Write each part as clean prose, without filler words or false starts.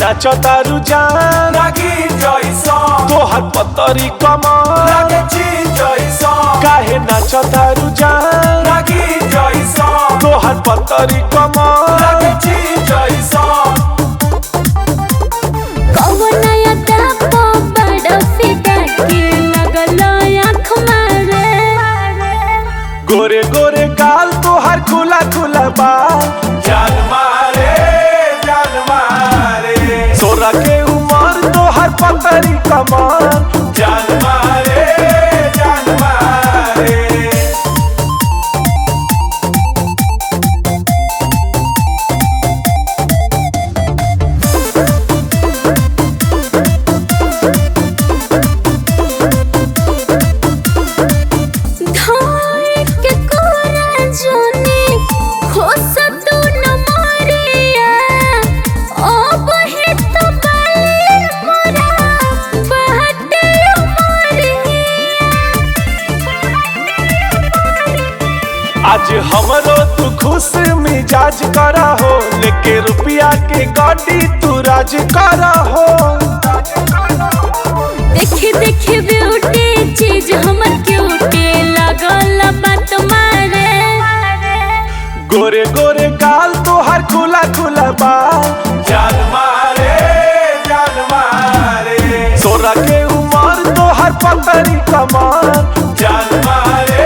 नाचो तारू जान तोहर पतरी कमर काहे नाचो तारू जान तोहर पतरी कमर गोरे गोरे गाल तोहर खुला खुला बाल जान मारे सोरा के उमर तोहर पतरी कमर जान मारे आज हमरो तू खुश मिजाज करा हो लेके रुपया के गाड़ी तू राज करा हो देखे देखे ब्यूटी चीज हमर क्यूटी लागल बात मारे गोरे गोरे गाल तोहर खुला खुला बाल जान मारे सोरा के उमर तोहर पतरी कमर जान मारे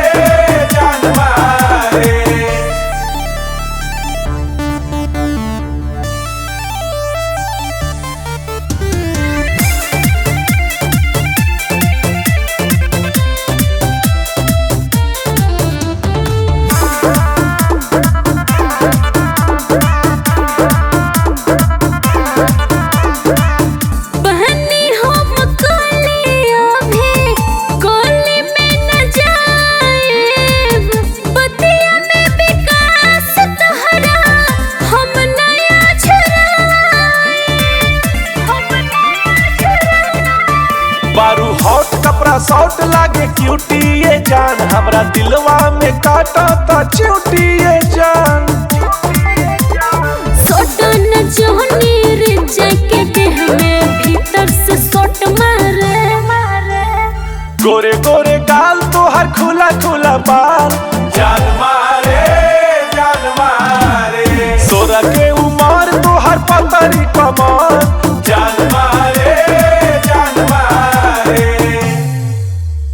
बारू हॉट कपड़ा शॉर्ट लागे क्यूटी ये जान हमरा दिलवा में काटा ता च्यूटी ये जान सोटन जोनी रे जाके देह में भीतर से सोट मारे गोरे गोरे गाल तोहर खुला खुला बाल जान मारे सोरा के उमर तोहर पतरी कमर